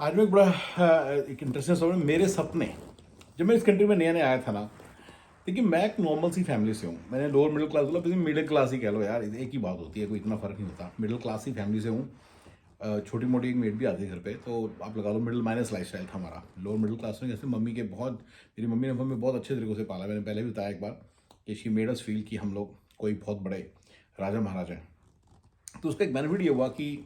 आज में एक बड़ा एक इंटरेस्टिंग स्टोरी। मेरे सपने, जब मैं इस कंट्री में नया नया आया था ना, देखिए मैं एक नॉर्मल सी फैमिली से हूँ। मैंने लोअर मिडिल क्लास बोला, फिर मिडिल क्लास ही कह लो यार, एक ही बात होती है, कोई इतना फर्क नहीं होता। मिडिल क्लास ही फैमिली से हूँ। छोटी मोटी एक मेड भी आती है घर पे, तो आप लगा low middle minus life style था हमारा। लोअर मिडिल क्लास में जैसे मम्मी के बहुत, मेरी मम्मी ने हमें बहुत अच्छे तरीके से पाला। मैंने पहले भी बताया एक बार कि शी मेड अस फील कि हम लोग कोई बहुत बड़े राजा महाराजा हैं। तो उसका एक बेनिफिट ये हुआ कि,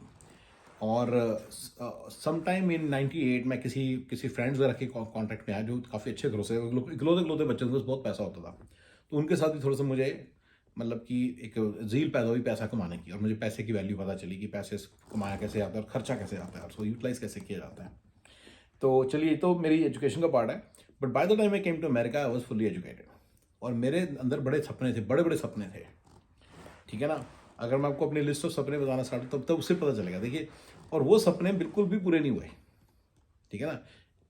और सम टाइम इन 98 मैं किसी किसी फ्रेंड्स वगैरह के कांटेक्ट में आया जो काफ़ी अच्छे घरों से, इकलौते इकलौते बच्चे थे, बहुत पैसा होता था। तो उनके साथ भी थोड़ा सा मुझे मतलब कि एक झील पैदा हुई पैसा कमाने की, और मुझे पैसे की वैल्यू पता चली कि पैसे कमाया कैसे जाता है और खर्चा कैसे आता है और उसको यूटिलाइज कैसे किया जाता है। तो चलिए, ये तो मेरी एजुकेशन का पार्ट है। But by the time I came to America I was fully educated, और मेरे अंदर बड़े सपने थे, बड़े बड़े सपने थे। ठीक है ना। अगर मैं आपको अपनी लिस्ट ऑफ सपने बताना स्टार्ट तब तब उससे पता चलेगा। देखिए, और वो सपने बिल्कुल भी पूरे नहीं हुए। ठीक है ना।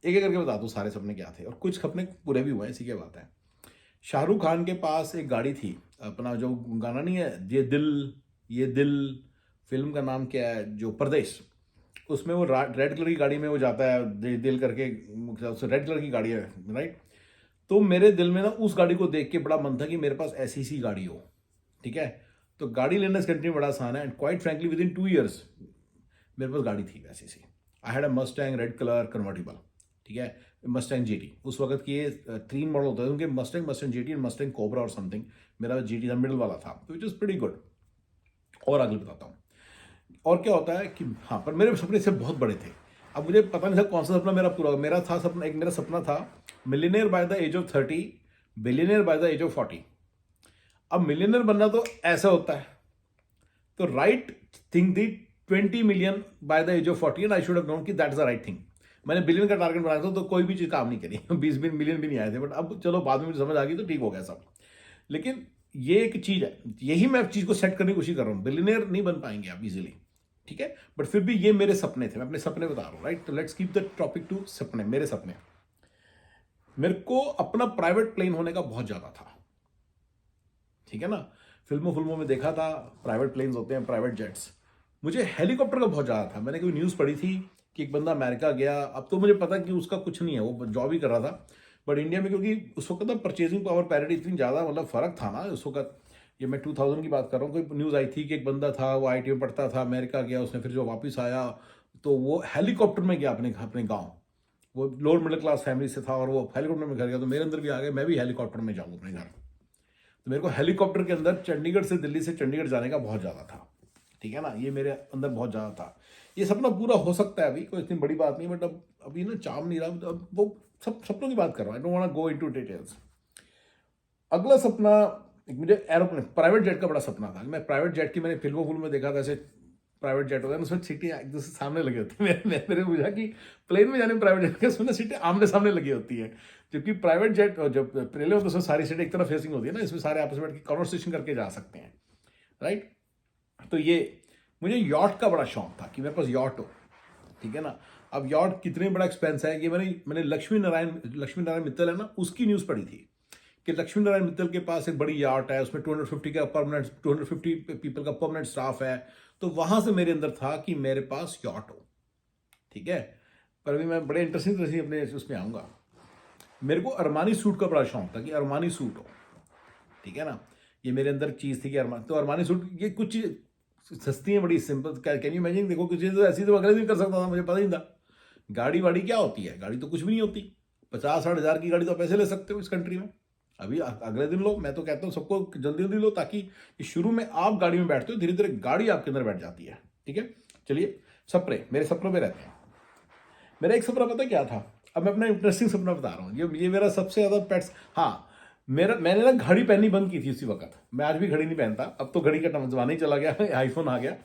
एक एक करके बता दूं सारे सपने क्या थे, और कुछ सपने पूरे भी हुए, ऐसी क्या बात है। शाहरुख खान के पास एक गाड़ी थी, अपना जो गाना नहीं है, ये दिल फिल्म का नाम क्या है, जो परदेश, उसमें वो रेड कलर की गाड़ी में वो जाता है, दिल करके, रेड कलर की गाड़ी है, राइट। तो मेरे दिल में ना उस गाड़ी को देख के बड़ा मन था कि मेरे पास ऐसी सी गाड़ी हो। ठीक है। तो गाड़ी लेना इस कंट्री में बड़ा आसान है, and quite frankly within 2 years मेरे पास गाड़ी थी वैसी सी। I had a Mustang red colour convertible. ठीक है। मस्टैंग जीटी, उस वक्त की ये 3 मॉडल होता है उनके, Mustang, Mustang GT and Mustang cobra और समथिंग। मेरा जीटी था, मिडिल वाला था, तो विच इज़ प्रीटी गुड। और आगे बताता हूँ। और क्या होता है कि हाँ, पर मेरे सपने से बहुत बड़े थे। अब मुझे पता नहीं था कौन सा सपना मेरा पूरा होगा। मेरा था सपना, एक मेरा सपना था millionaire by the age of 30, billionaire by the age of 40। अब मिलियनर बनना तो ऐसा होता है, तो राइट थिंग थी 20 million by the age of 40, and I should have known कि that is the right thing. मैंने बिलियन का टारगेट बनाया था, तो कोई भी चीज काम नहीं करी 20 मिलियन भी नहीं आए थे, बट अब चलो बाद में मुझे समझ आ गई तो ठीक हो गया सब। लेकिन ये एक चीज है, यही मैं चीज को सेट करने की कोशिश कर रहा हूँ। बिलियनियर नहीं बन पाएंगे आप इजीली, ठीक है, बट फिर भी ये मेरे सपने थे, मैं अपने सपने बता रहा हूँ, राइट। तो let's keep the topic to सपने, मेरे सपने। मेरे को अपना प्राइवेट प्लेन होने का बहुत ज्यादा था। ठीक है ना। फिल्मों फिल्मों में देखा था, प्राइवेट प्लेन्स होते हैं, प्राइवेट जेट्स। मुझे हेलीकॉप्टर का बहुत ज़्यादा था। मैंने कोई न्यूज़ पढ़ी थी कि एक बंदा अमेरिका गया, अब तो मुझे पता कि उसका कुछ नहीं है, वो जॉब ही कर रहा था। बट इंडिया में क्योंकि उस वक्त ना परचेजिंग पावर पैरिटी इतनी ज़्यादा, मतलब फ़र्क था ना उस वक्त। ये मैं 2000 की बात कर रहा हूँ। कोई न्यूज़ आई थी कि एक बंदा था, वो आईटी में पढ़ता था, अमेरिका गया उसने, फिर जो वापस आया तो वो हेलीकॉप्टर में गया अपने अपने गाँव। वो लोअर मिडिल क्लास फैमिली से था, और वो हेलीकॉप्टर में घर गया। तो मेरे अंदर भी आ गया, मैं भी हेलीकॉप्टर में जाऊँ अपने घर। तो मेरे को हेलीकॉप्टर के अंदर चंडीगढ़ से, दिल्ली से चंडीगढ़ जाने का बहुत ज़्यादा था। ठीक है ना। ये मेरे अंदर बहुत ज़्यादा था। ये सपना पूरा हो सकता है, अभी कोई इतनी बड़ी बात नहीं, बट अब अभी ना चाम नहीं रहा। अब वो सब सपनों की बात कर रहा हूँ, I don't want to go into details. अगला सपना, एक मुझे एरोप्लेन, प्राइवेट जेट का बड़ा सपना था। मैं प्राइवेट जेट की, मैंने फिल्मों में देखा था, ऐसे प्राइवेट जेट होता है, उसमें सीटें एक दूसरे सामने लगी होती है। मेरे बुझा कि प्लेन में जाने में प्राइवेट जेट के उसमें सीटें आमने सामने लगी होती है। जबकि प्राइवेट जेट जब प्लेन होता है उसमें सारी सीटें एक तरफ फेसिंग होती है ना, इसमें सारे आपस में बैठ के कॉन्वर्सेशन करके जा सकते हैं, राइट। तो ये मुझे यॉट का बड़ा शौक था कि मेरे पास यॉट हो। ठीक है ना। अब यॉट कितने बड़ा एक्सपेंस है, ये मैंने लक्ष्मी नारायण मित्तल है ना, उसकी न्यूज़ पढ़ी थी कि लक्ष्मी नारायण मित्तल के पास एक बड़ी यार्ट है, उसमें 250 पीपल का परमानेंट स्टाफ है। तो वहां से मेरे अंदर था कि मेरे पास यार्ट हो। ठीक है। पर अभी मैं बड़े इंटरेस्टिंग तरह से अपने उसमें आऊंगा। मेरे को अरमानी सूट का बड़ा शौक था कि अरमानी सूट हो। ठीक है ना। ये मेरे अंदर चीज थी कि अरमानी सूट, ये कुछ चीज सस्ती है, बड़ी सिंपल। कैन यू इमेजिन, देखो कुछ चीज़ ऐसी तो अगले दिन कर सकता था, मुझे पता ही था। गाड़ी वाड़ी क्या होती है, गाड़ी तो कुछ भी नहीं होती। 50-60 हज़ार की गाड़ी तो पैसे ले सकते हो इस कंट्री में। अभी अगले दिन लो, मैं तो कहता हूँ सबको जल्दी जल्दी लो, ताकि शुरू में आप गाड़ी में बैठते हो, धीरे धीरे गाड़ी आपके अंदर बैठ जाती है। ठीक है। चलिए, सपने मेरे सपनों में रहते हैं। मेरा एक सपना पता क्या था, अब मैं अपना इंटरेस्टिंग सपना बता रहा हूँ। ये मेरा सबसे ज्यादा पेट्स, हाँ, मैंने ना घड़ी पहननी बंद की थी उसी वक्त। मैं आज भी घड़ी नहीं पहनता, अब तो घड़ी का जमाना ही चला गया, आईफोन आ गया।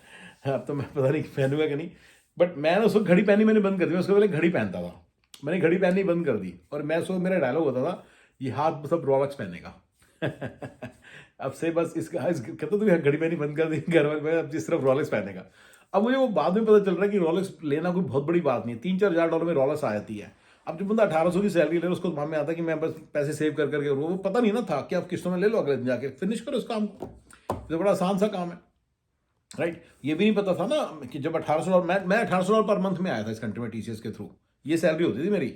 अब तो मैं पता नहीं पहनूंगा कि नहीं। बट मैं उस वक्त घड़ी पहनी मैंने बंद कर दी। मैं उसके पहले घड़ी पहनता था, मैंने घड़ी पहननी बंद कर दी। और मैं उसको, मेरा डायलॉग होता था, ये हाथ सब रॉलेक्स पहनेगा। अब से बस कहता तू घड़ी पहनी बंद कर दी, घर में अब जिस तरफ रॉलेक्स पहनेगा। अब मुझे वो बाद में पता चल रहा है कि रॉलेक्स लेना कोई बहुत बड़ी बात नहीं है, $3-4 में रॉलेक्स आ जाती है। अब जो बंदा 1800 की सैलरी ले रहा है, उसको दिमाग में आता है कि मैं बस पैसे सेव कर करके, वो पता नहीं ना था कि आप किस्तों में ले लो, अगले दिन जाके फिनिश करो इस काम को। तो बड़ा आसान सा काम है। राइट। ये भी नहीं पता था ना कि जब $1800, मैं $1800 पर मंथ में आया था इस कंट्री में टीसीएस के थ्रू, ये सैलरी होती थी मेरी।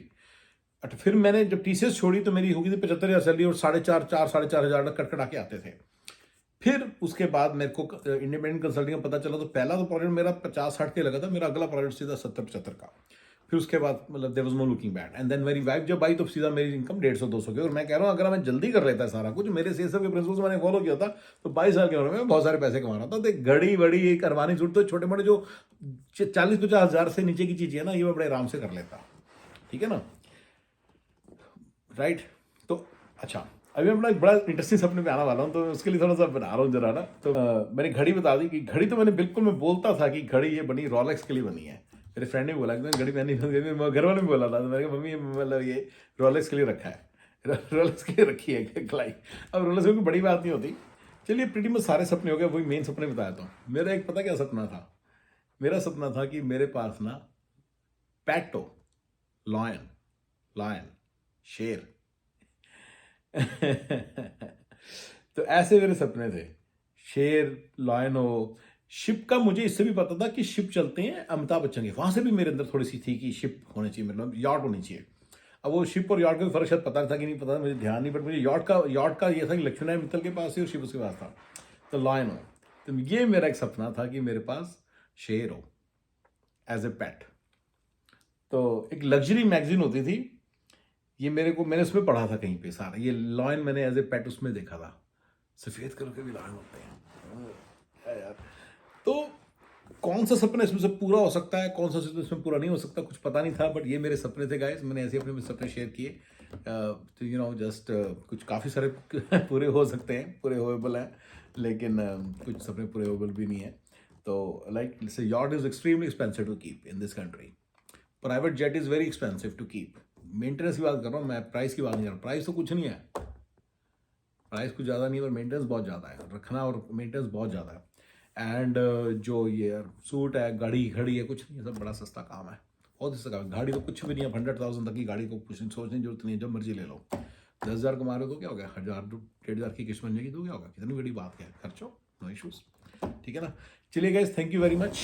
फिर मैंने जब टीसीएस छोड़ी तो मेरी हो गई थी 75,000 सैलरी, और 4,500 तक कटकटा के आते थे। फिर उसके बाद मेरे को इंडिपेंडेंट कंसल्टिंग का पता चला, तो पहला तो प्रोजेक्ट मेरा 50-60 के लगा था, मेरा अगला प्रोजेक्ट सीधा 70-75 का। फिर उसके बाद मतलब there was no looking back, and then मेरी वाइफ जब आई तो सीधा मेरी इनकम 150-200 की। और मैं कह रहा हूँ अगर मैं जल्दी कर लेता सारा कुछ, मेरे से सब के प्रिंसिपल्स मैंने फॉलो किया था, तो 22 साल की उम्र में मैं बहुत सारे पैसे कमा रहा था। तो एक घड़ी बड़ी करवानी जरूरत, तो छोटे मोटे जो 40-50 हज़ार से नीचे की चीज़ें है ना, ये मैं बड़े आराम से कर लेता। ठीक है ना, राइट। तो अच्छा, अभी मैं अपना एक बड़ा इंटरेस्टिंग सपने पे आने वाला हूँ, तो उसके लिए थोड़ा सा बना रहा हूँ जरा ना। तो मैंने घड़ी बता दी कि घड़ी तो मैंने बिल्कुल, मैं बोलता था कि घड़ी ये बनी रॉलेक्स के लिए बनी है। मेरे फ्रेंड ने बोला कि मैंने घड़ी पहनी, घर वाले ने बोला था, तो मैंने कहा मम्मी मतलब ये रॉलेक्स के लिए रखा है, रॉलेक्स के लिए रखी है कलाई। अब रॉलेक्स में कोई बड़ी बात नहीं होती। चलिए प्रीटी में सारे सपने हो गए, वही मेन सपने बताया था। मेरा एक पता क्या सपना था, मेरा सपना था कि मेरे पास ना पेट हो, लॉयन, लायन, शेर। तो ऐसे मेरे सपने थे, शेर, लायन हो। शिप का मुझे इससे भी पता था कि शिप चलते हैं अमिताभ बच्चन के, वहां से भी मेरे अंदर थोड़ी सी थी कि शिप होनी चाहिए, मतलब यार्ड होनी चाहिए। अब वो शिप और यार्ड का भी फर्क शायद पता था कि नहीं पता, मुझे ध्यान नहीं, बट मुझे यार्ड का ये था कि लक्ष्मीनारायण मित्तल के पास ही और शिप उसके पास था। तो लायन हो, तो ये मेरा एक सपना था कि मेरे पास शेर हो एज ए पेट। तो एक लग्जरी मैगजीन होती थी, ये मैंने उसमें पढ़ा था कहीं पे सारा, ये लॉयन मैंने एज ए पेट उसमें देखा था। सफेद कलर के भी लॉयन होते हैं है यार। तो कौन सा सपना इसमें से पूरा हो सकता है, कौन सा सपना इसमें पूरा नहीं हो सकता, कुछ पता नहीं था, बट ये मेरे सपने थे गाइस। मैंने ऐसे अपने सपने शेयर किए। तो जस्ट कुछ काफ़ी सारे पूरे हो सकते हैं, पूरे होएबल हैं, लेकिन कुछ सपने पूरे होएबल भी नहीं है। तो like yacht is extremely expensive to keep in this country. Private jet is very expensive to keep. Maintenance की बात कर रहा हूँ मैं, प्राइस की बात नहीं कर रहा। प्राइस तो कुछ नहीं है, प्राइस कुछ ज़्यादा नहीं है, पर मेंटेनेंस बहुत ज़्यादा है, रखना और मेंटेनेंस बहुत ज़्यादा है। एंड जो ये सूट है, गाड़ी खड़ी है, कुछ नहीं है, सब बड़ा सस्ता काम है, बहुत ही सस्ता काम है। गाड़ी तो कुछ भी नहीं है, 100,000 तक की गाड़ी को कुछ सोचने की जरूरत नहीं है, जब मर्जी ले लो। 10,000 कमा रहे हो तो क्या हो गया, 1,000-1,500 की किस्त बन जाएगी तो क्या होगा, कितनी बड़ी बात है, खर्चो, नो इशूज़। ठीक है ना। चलिए guys, thank you very much.